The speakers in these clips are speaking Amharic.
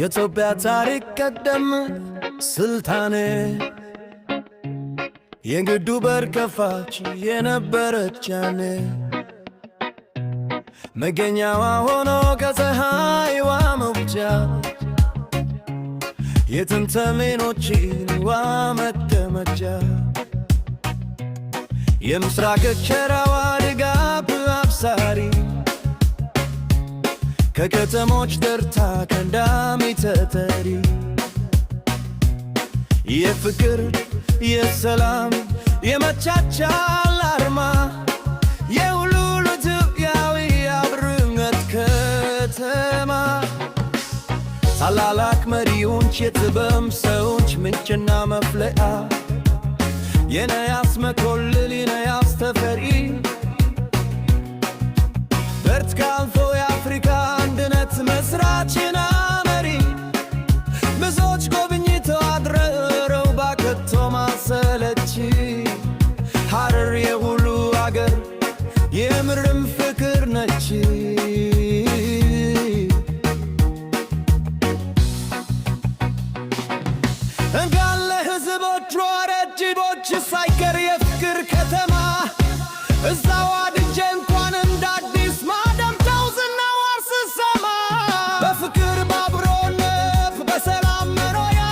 የኢትዮጵያ ታሪክ ቀደም ስልጣኔ የግዱ በር ከፋች የነበረች ያኔ መገኛዋ ሆኖ ከፀሐይዋ መውጫ የጥንተሜኖችዋ መቀመጫ የምስራቅ ቸራዋ ድጋፍ አብሳሪ ከከተሞች ደርታ ቀዳሚ ተጠሪ የፍቅር የሰላም የመቻቻል አርማ የሁሉ ኢትዮጵያዊ አብሮነት ከተማ ታላላቅ መሪዎች የጥበብ ሰዎች ምንጭና መፍለያ የነያስ መኮንን የነያስ ተፈሪ በርትካልፎ የአፍሪካ አንድነት መስራችና መሪ ብዙዎች ጎብኝተው አድረው ባከቶ ማሰለች ሐረር የሁሉ አገር የምርም ፍቅር ነች። እንጋለ ሕዝቦች ረጅቦች ሳይቀር የፍቅር ከተማ እዛው አድጄ እንኳን እንደ አዲስ ማደምጠው ዝናዋን ስሰማ በፍቅር በአብሮነት በሰላም መኖሪያ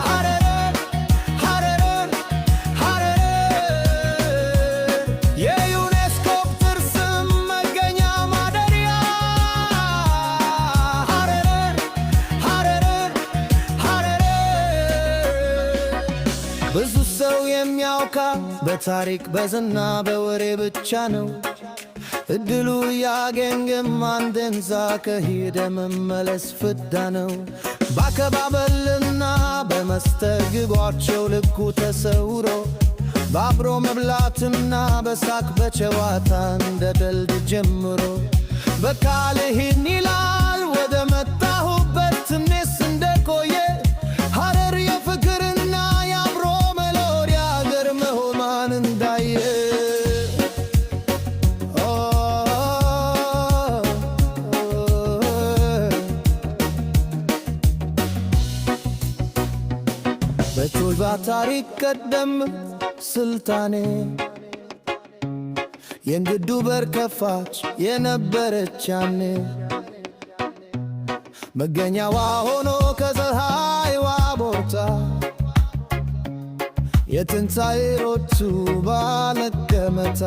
ሐረር ሐረር ሐረር የዩኔስኮ ቅርስም መገኛ ማደሪያ ሐረር ሐረር ሐረር ብዙ ሰው የሚያውቃት በታሪክ በዝና በወሬ ብቻ ነው። እድሉ ያገኘም አንድንዛ ከሄደ መመለስ ፍዳ ነው። በአከባበልና በመስተግቧቸው ልኩ ተሰውሮ በአብሮ መብላትና በሳቅ በጨዋታ እንደ ደልድ ጀምሮ በካልህን ይላል ወደ መጣሁበት ትንሽ እንደቆየ ሐረር የፍቅርና የአብሮ መኖሪያ አገር መሆኗን እንዳየ በቶልባ ታሪክ ቀደም ስልጣኔ የእንግዱ በር ከፋች የነበረች ያኔ መገኛዋ ሆኖ ከፀሐይዋ ቦታ የትንሣኤዎቹ ባለቀመታ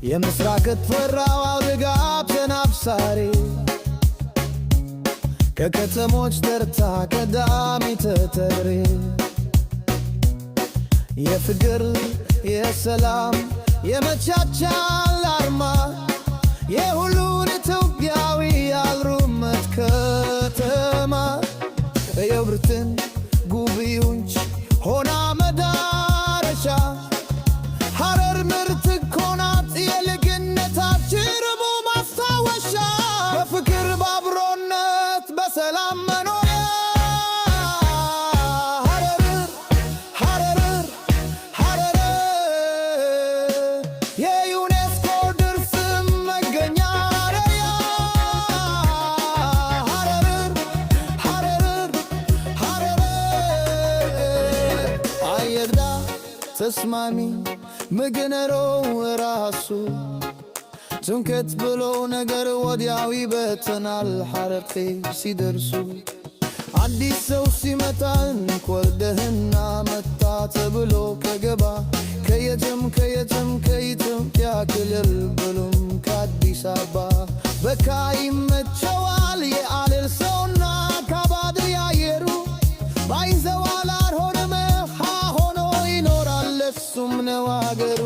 የምስራቅ ተራራው ድጋፍ አብሳሪ ከከተሞች ተርታ ቀዳሚ ተጠሪ የፍቅር የሰላም የመቻቻል አርማ የሁሉን ኢትዮጵያዊ አብሮነት ከተማ የብርትን ጉብኝት ሆና መዳረሻ ሐረር ምርት ኮናት የልጅነታችን ርቡ ማስታወሻ በፍቅር በአብሮነት በሰላም መኖሪያ ሐረር ሐረር ሐረር የዩኔስኮ ቅርስም መገኛ ማደሪያ ሐረር ሐረር ሐረር አየርዳ ተስማሚ ምግነሮ ራሱ ትምክህት ብሎ ነገር ወዲያው ይበተናል ሐረርቴ ሲደርሱ አዲስ ሰው ሲመጣ እንኳን መጣ ተብሎ ከገባ ከየትም ከኢትዮጵያ ክልል ብሎም ከአዲስ አበባ በካ ይመቸዋል የአልል ሰውና ከባድ ያየሩ ባይዘዋል አልሆነም ሆኖ ይኖራል እሱም ነው አገሩ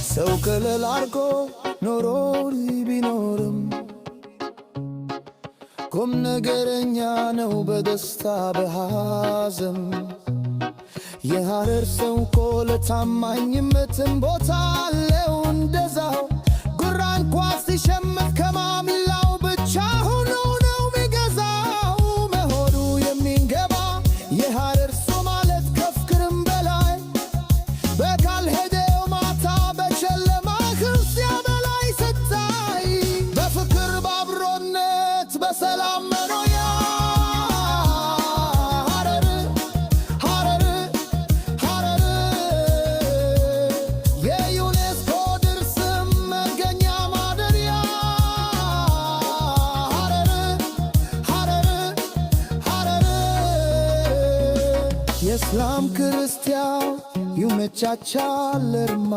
ሰው ቀለል አርጎ ኖሮ ቢኖርም ቁም ነገረኛ ነው በደስታ በሐዘን የሐረር ሰው እኮ ለታማኝነትም ቦታ አለው እንደዛው ጉራ እንኳ ሲሸምት ከማምላው ብቻ ሆኖ ነው ሚገዛው መሆኑ የሚንገባ በስቲያው ይመቻቻል እርማ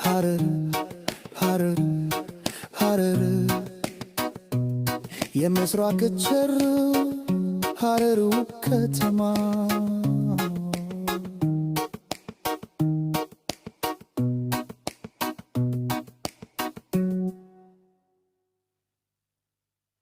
ሐረር ሐረር ሐረር የምስራቅ ቸር ሐረር ከተማ